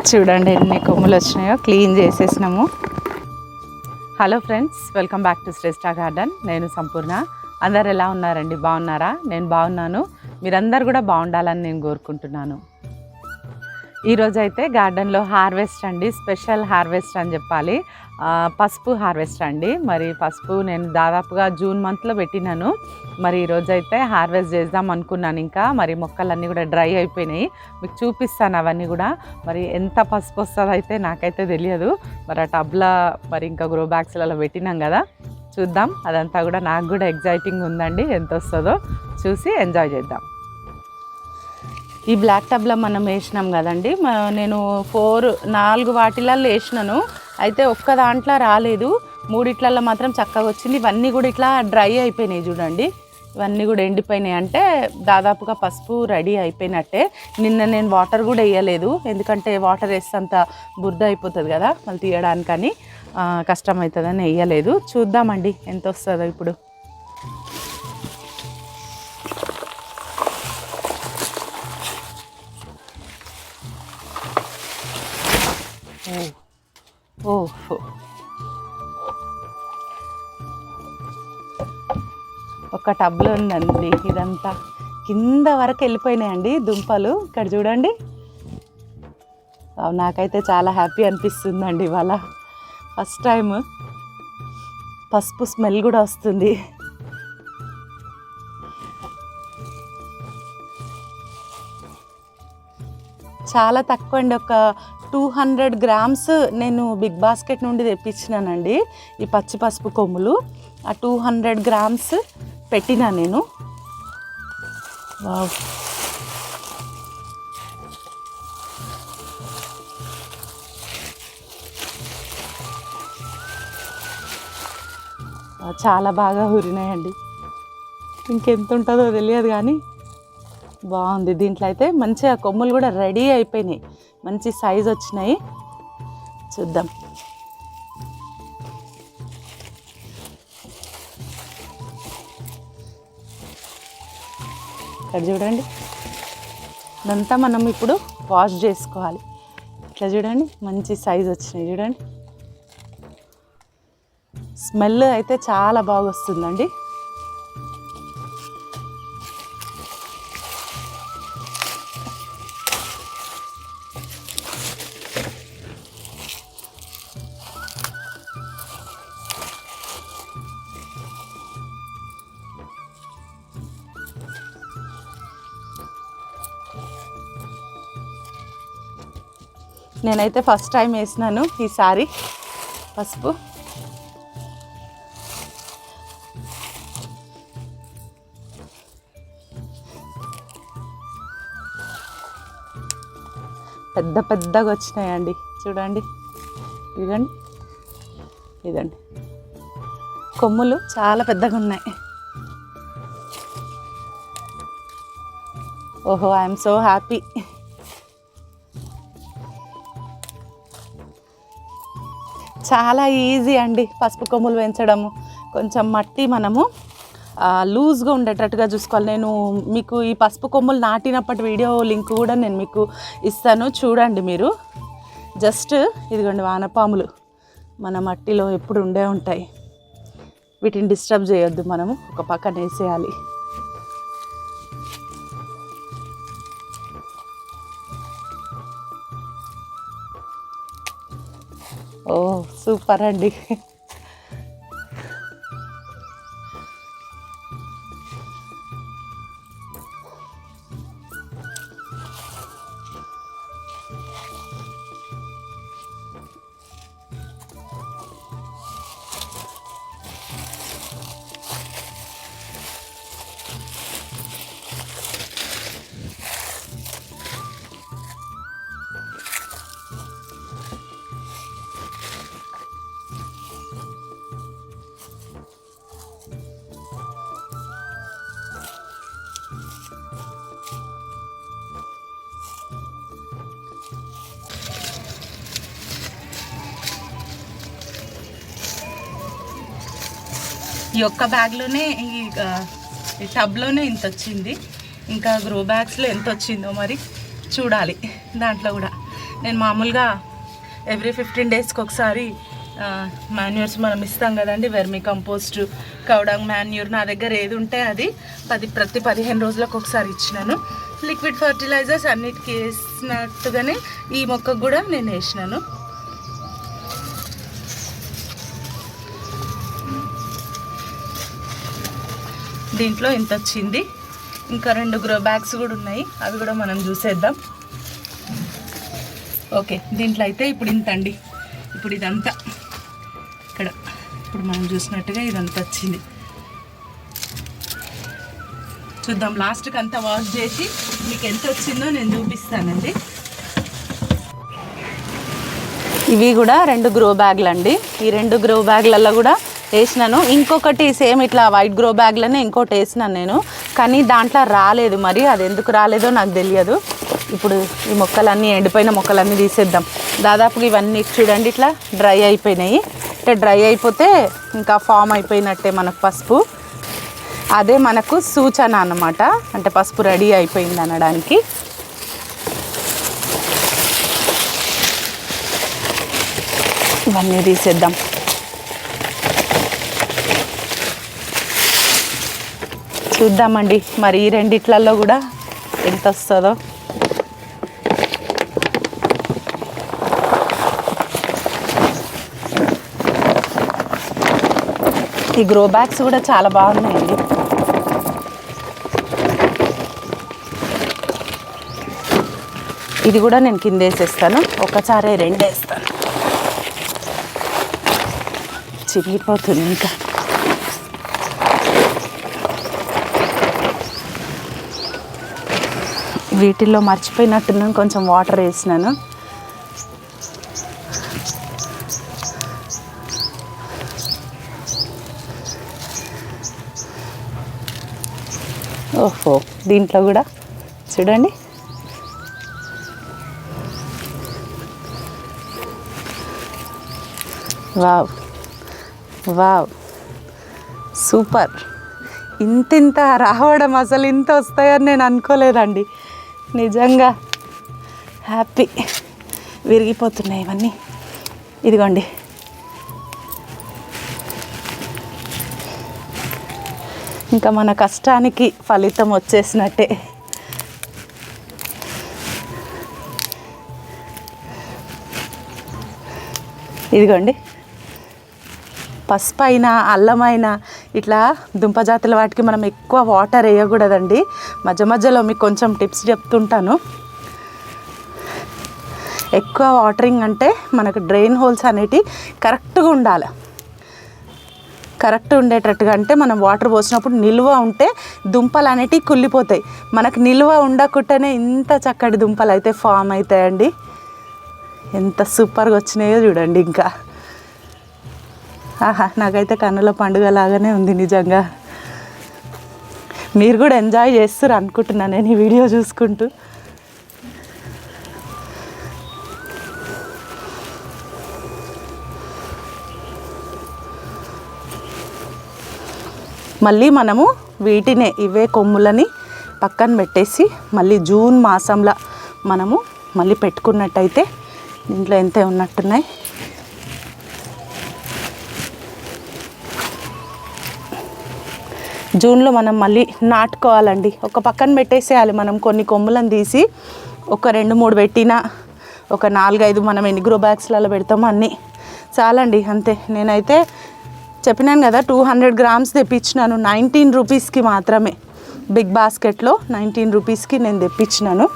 చూడండి ఎన్ని కొమ్ములు వచ్చినాయో క్లీన్ చేసేసినాము. Hello friends, welcome back to Shreshtha garden. నేను సంపూర్ణ. అందరు ఎలా ఉన్నారండి? బాగున్నారా? నేను బాగున్నాను. మీరందరూ కూడా బాగుండాలని నేను కోరుకుంటున్నాను. ఈరోజు అయితే గార్డెన్లో హార్వెస్ట్ అండి, స్పెషల్ హార్వెస్ట్ అని చెప్పాలి. పసుపు హార్వెస్ట్ అండి. మరి పసుపు నేను దాదాపుగా జూన్ మంత్లో పెట్టినాను. మరి ఈరోజు అయితే హార్వెస్ట్ చేద్దాం అనుకున్నాను. ఇంకా మరి మొక్కలన్నీ కూడా డ్రై అయిపోయినాయి. మీకు చూపిస్తాను అవన్నీ కూడా. మరి ఎంత పసుపు వస్తుందో అయితే నాకైతే తెలియదు. మరి ఆ టబ్లో మరి ఇంకా గ్రో బ్యాగ్స్లలో పెట్టినాం కదా, చూద్దాం. అదంతా కూడా నాకు కూడా ఎగ్జైటింగ్ ఉందండి. ఎంత వస్తుందో చూసి ఎంజాయ్ చేద్దాం. ఈ బ్లాక్ టబ్లో మనం వేసినాం కదండి, నేను 4 వాటిలలో వేసినాను. అయితే ఒక్క దాంట్లో రాలేదు, 3 మాత్రం చక్కగా వచ్చింది. ఇవన్నీ కూడా ఇట్లా డ్రై అయిపోయినాయి చూడండి. ఇవన్నీ కూడా ఎండిపోయినాయి. అంటే దాదాపుగా పసుపు రెడీ అయిపోయినట్టే. నిన్న నేను వాటర్ కూడా వేయలేదు, ఎందుకంటే వాటర్ వేస్తే అంత బురద అయిపోతుంది కదా, మళ్ళీ తీయడానికని కష్టం అవుతుందని వేయలేదు. చూద్దామండి ఎంత వస్తుందో ఇప్పుడు. ఓహో, ఒక టబ్లో ఉందండి. ఇదంతా కింద వరకు వెళ్ళిపోయినాయండి దుంపలు. ఇక్కడ చూడండి. నాకైతే చాలా హ్యాపీ అనిపిస్తుందండి ఇవాళ. ఫస్ట్ టైం పసుపు స్మెల్ కూడా వస్తుంది. చాలా తక్కువ అండి, ఒక 200 గ్రామ్స్ నేను బిగ్ బాస్కెట్ నుండి తెప్పించినానండి ఈ పచ్చి పసుపు కొమ్ములు. ఆ 200 గ్రామ్స్ పెట్టినా నేను. వావ్, చాలా బాగా ఊరినాయండి. ఇంకెంత ఉంటుందో తెలియదు కానీ బాగుంది. దీంట్లో అయితే మంచిగా కొమ్ములు కూడా రెడీ అయిపోయినాయి, మంచి సైజు వచ్చినాయి. చూద్దాం. ఇక్కడ చూడండి, ఇదంతా మనం ఇప్పుడు వాష్ చేసుకోవాలి. ఇట్లా చూడండి, మంచి సైజు వచ్చినాయి చూడండి. స్మెల్ అయితే చాలా బాగా వస్తుందండి. నేనైతే ఫస్ట్ టైం వేసినాను ఈసారి పసుపు. పెద్ద పెద్దగా వచ్చినాయండి చూడండి. ఇదండి, ఇదండి కొమ్ములు చాలా పెద్దగా ఉన్నాయి. ఓహో, ఐఎమ్ సో హ్యాపీ. చాలా ఈజీ అండి పసుపు కొమ్ములు పెంచడము. కొంచెం మట్టి మనము లూజ్గా ఉండేటట్టుగా చూసుకోవాలి. నేను మీకు ఈ పసుపు కొమ్ములు నాటినప్పటి వీడియో లింక్ కూడా నేను మీకు ఇస్తాను, చూడండి మీరు. జస్ట్ ఇదిగోండి, వానపాములు మన మట్టిలో ఎప్పుడు ఉండే ఉంటాయి. వీటిని డిస్టర్బ్ చేయొద్దు, మనము ఒక పక్కన వేసేయాలి. ఓ సూపర్ అండి. ఈ ఒక్క బ్యాగ్లోనే ఈ టబ్లోనే ఇంత వచ్చింది. ఇంకా గ్రో బ్యాగ్స్లో ఎంత వచ్చిందో మరి చూడాలి. దాంట్లో కూడా నేను మామూలుగా ఎవ్రీ 15 డేస్కి ఒకసారి మాన్యూర్స్ మనం ఇస్తాం కదండి, వెర్మి కంపోస్ట్, కౌడంగ్ మాన్యూర్. నా దగ్గర ఏది ఉంటే అది ప్రతి 15 రోజులకు ఒకసారి ఇచ్చినాను. లిక్విడ్ ఫర్టిలైజర్స్ అన్నిటికీ వేసినట్టుగానే ఈ మొక్కకు కూడా నేను వేసినాను. దీంట్లో ఇంత వచ్చింది. ఇంకా 2 గ్రో బ్యాగ్స్ కూడా ఉన్నాయి, అవి కూడా మనం చూసేద్దాం. ఓకే, దీంట్లో అయితే ఇప్పుడు ఇంత అండి. ఇప్పుడు ఇదంతా ఇక్కడ ఇప్పుడు మనం చూసినట్టుగా ఇదంతా వచ్చింది. చూద్దాం, లాస్ట్కి అంతా వాష్ చేసి మీకు ఎంత వచ్చిందో నేను చూపిస్తానండి. ఇవి కూడా 2 గ్రో బ్యాగ్లు అండి. ఈ 2 గ్రో బ్యాగ్లలో కూడా వేసినాను. ఇంకొకటి సేమ్ ఇట్లా వైట్ గ్రో బ్యాగ్లోనే ఇంకోటి వేసినాను నేను, కానీ దాంట్లో రాలేదు. మరి అది ఎందుకు రాలేదో నాకు తెలియదు. ఇప్పుడు ఈ మొక్కలన్నీ, ఎండిపోయిన మొక్కలన్నీ తీసేద్దాం. దాదాపుగా ఇవన్నీ చూడండి ఇట్లా డ్రై అయిపోయినాయి. ఇట్లా డ్రై అయిపోతే ఇంకా ఫామ్ అయిపోయినట్టే మనకు పసుపు. అదే మనకు సూచన అన్నమాట, అంటే పసుపు రెడీ అయిపోయింది అనడానికి. ఇవన్నీ తీసేద్దాం. చూద్దామండి మరి ఈ రెండిట్లలో కూడా ఎంత వస్తుందో. ఈ గ్రో బ్యాగ్స్ కూడా చాలా బాగున్నాయండి. ఇది కూడా నేను కింద వేసేస్తాను, ఒకసారి 2 వేస్తాను, చిరిగిపోతుంది. ఇంకా వీటిల్లో మర్చిపోయినట్టున్నాను, కొంచెం వాటర్ వేసినాను. ఓహో, దీంట్లో కూడా చూడండి. Wow wow, super. ఇంత రావడం, అసలు ఇంత వస్తాయని నేను అనుకోలేదండి. నిజంగా హ్యాపీ. విరిగిపోతున్నాయి ఇవన్నీ. ఇదిగోండి, ఇంకా మన కష్టానికి ఫలితం వచ్చేసినట్టే. ఇదిగోండి, పసుపు అయినా అల్లమైనా ఇట్లా దుంపజాతుల వాటికి మనం ఎక్కువ వాటర్ వేయకూడదండి. మధ్య మధ్యలో మీకు కొంచెం టిప్స్ చెప్తుంటాను. ఎక్కువ వాటరింగ్ అంటే మనకు డ్రైన్ హోల్స్ అనేటివి కరెక్ట్గా ఉండాలి. కరెక్ట్ ఉండేటట్టుగా అంటే మనం వాటర్ పోసినప్పుడు నిల్వ ఉంటే దుంపలు అనేటివి కుళ్ళిపోతాయి. మనకు నిల్వ ఉండకుండానే ఇంత చక్కటి దుంపలు అయితే ఫామ్ అవుతాయండి. ఎంత సూపర్గా వచ్చినాయో చూడండి. ఇంకా ఆహా, నాకైతే కన్నుల పండుగ లాగానే ఉంది నిజంగా. మీరు కూడా ఎంజాయ్ చేస్తారు అనుకుంటున్నాను నేను ఈ వీడియో చూసుకుంటూ. మళ్ళీ మనము వీటినే, ఇవే కొమ్ములని పక్కన పెట్టేసి మళ్ళీ జూన్ మాసంలో మనము మళ్ళీ పెట్టుకున్నట్టయితే దీంట్లో ఎంత ఉన్నట్టున్నాయి. జూన్లో మనం మళ్ళీ నాటుకోవాలండి. ఒక పక్కన పెట్టేసేయాలి. మనం కొన్ని కొమ్ములను తీసి ఒక 2-3 పెట్టినా, ఒక 4-5 మనం ఎన్ని గ్రో బ్యాగ్స్లలో పెడతామో అన్నీ చాలండి. అంతే. నేనైతే చెప్పినాను కదా 200 గ్రామ్స్ తెప్పించినాను 19 రూపీస్కి మాత్రమే. బిగ్ బాస్కెట్లో 19 రూపీస్కి నేను తెప్పించినాను.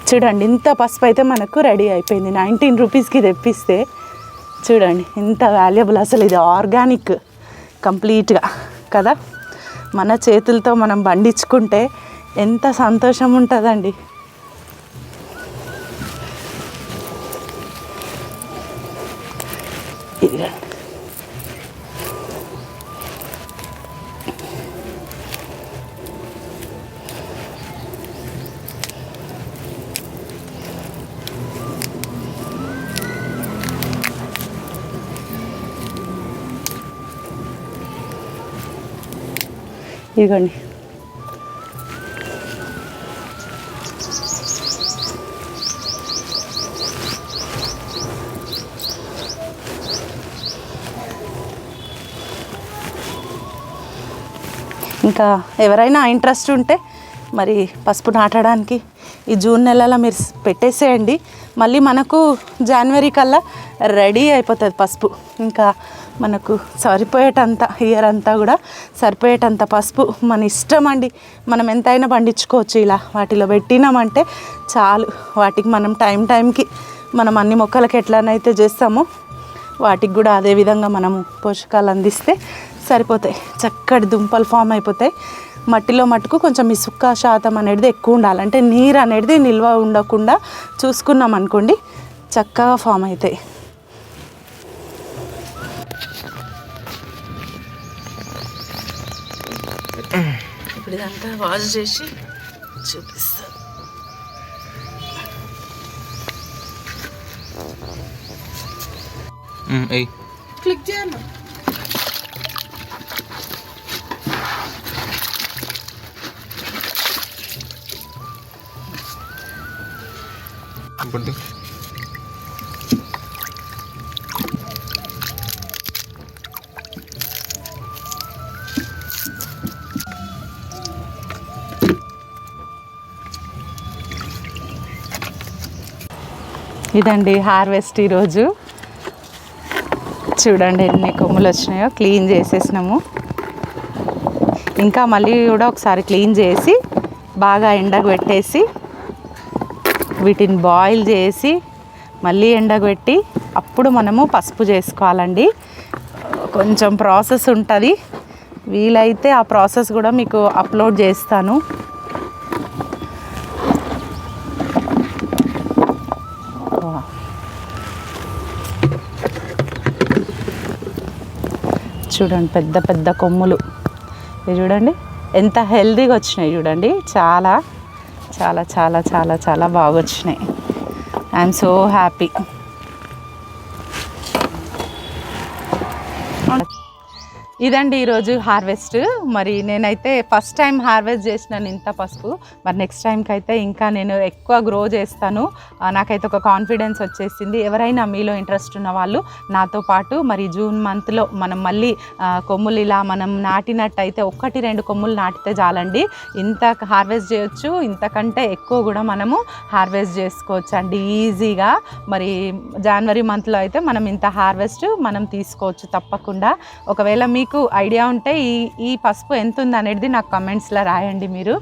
చూడండి, ఇంత పసుపు అయితే మనకు రెడీ అయిపోయింది 19 రూపీస్కి తెప్పిస్తే. చూడండి ఇంత వాల్యుబుల్. అసలు ఇది ఆర్గానిక్ కంప్లీట్గా కదా. మన చేతులతో మనం పండించుకుంటే ఎంత సంతోషం ఉంటుందండి. ఇదిగోండి, ఇదిగోండి. ఇంకా ఎవరైనా ఇంట్రెస్ట్ ఉంటే మరి పసుపు నాటడానికి ఈ జూన్ నెలలో మీరు పెట్టేసేయండి. మళ్ళీ మనకు జనవరి కల్లా రెడీ అయిపోతుంది పసుపు. ఇంకా మనకు సరిపోయేటంత ఇయర్ అంతా కూడా సరిపోయేటంత పసుపు మన ఇష్టం అండి. మనం ఎంతైనా పండించుకోవచ్చు. ఇలా వాటిలో పెట్టినామంటే చాలు. వాటికి మనం టైంకి మనం అన్ని మొక్కలకి ఎట్లనైతే చేస్తామో వాటికి కూడా అదే విధంగా మనము పోషకాలు అందిస్తే సరిపోతాయి. చక్కటి దుంపలు ఫామ్ అయిపోతాయి. మట్టిలో మట్టుకు కొంచెం ఇసుక శాతం అనేది ఎక్కువ ఉండాలి. అంటే నీరు అనేది నిల్వ ఉండకుండా చూసుకున్నాం అనుకోండి, చక్కగా ఫామ్ అవుతాయి. ఇప్పుడు ఇదంతా వాష్ చేసి చూపిస్తాను. క్లిక్ చేయాలి. ఇదండి హార్వెస్ట్. ఈరోజు చూడండి ఎన్ని కొమ్ములు వచ్చినాయో. క్లీన్ చేసేసినాము. ఇంకా మళ్ళీ కూడా ఒకసారి క్లీన్ చేసి బాగా ఎండకు పెట్టేసి వీటిని బాయిల్ చేసి మళ్ళీ ఎండకు పెట్టి అప్పుడు మనము పసుపు చేసుకోవాలండి. కొంచెం ప్రాసెస్ ఉంటుంది. వీలైతే ఆ ప్రాసెస్ కూడా మీకు అప్లోడ్ చేస్తాను. చూడండి పెద్ద పెద్ద కొమ్ములు. ఇది చూడండి ఎంత హెల్తీగా వచ్చినాయి. చూడండి చాలా చాలా చాలా చాలా చాలా బాగా వచ్చినాయి. I'm so happy. ఇదండి ఈరోజు హార్వెస్ట్. మరి నేనైతే ఫస్ట్ టైం హార్వెస్ట్ చేసినాను ఇంత పసుపు. మరి నెక్స్ట్ టైంకి అయితే ఇంకా నేను ఎక్కువ గ్రో చేస్తాను. నాకైతే ఒక కాన్ఫిడెన్స్ వచ్చేసింది. ఎవరైనా మీలో ఇంట్రెస్ట్ ఉన్న వాళ్ళు నాతో పాటు మరి జూన్ మంత్లో మనం మళ్ళీ కొమ్ములు ఇలా మనం నాటినట్టయితే 1-2 కొమ్ములు నాటితే చాలండి. ఇంత హార్వెస్ట్ చేయొచ్చు. ఇంతకంటే ఎక్కువ కూడా మనము హార్వెస్ట్ చేసుకోవచ్చు అండి ఈజీగా. మరి జనవరి మంత్లో అయితే మనం ఇంత హార్వెస్ట్ మనం తీసుకోవచ్చు తప్పకుండా. ఒకవేళ మీకు ఐడియా ఉంటే ఈ పసుపు ఎంత ఉంది అనేది నాకు కమెంట్స్లో రాయండి మీరు.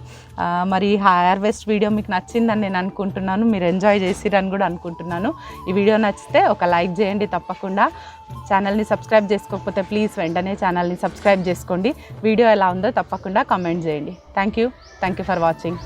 మరి హార్వెస్ట్ వీడియో మీకు నచ్చిందని నేను అనుకుంటున్నాను. మీరు ఎంజాయ్ చేసిరని కూడా అనుకుంటున్నాను. ఈ వీడియో నచ్చితే ఒక లైక్ చేయండి తప్పకుండా. ఛానల్ని సబ్స్క్రైబ్ చేసుకోకపోతే ప్లీజ్ వెంటనే ఛానల్ని సబ్స్క్రైబ్ చేసుకోండి. వీడియో ఎలా ఉందో తప్పకుండా కామెంట్ చేయండి. Thank you for watching.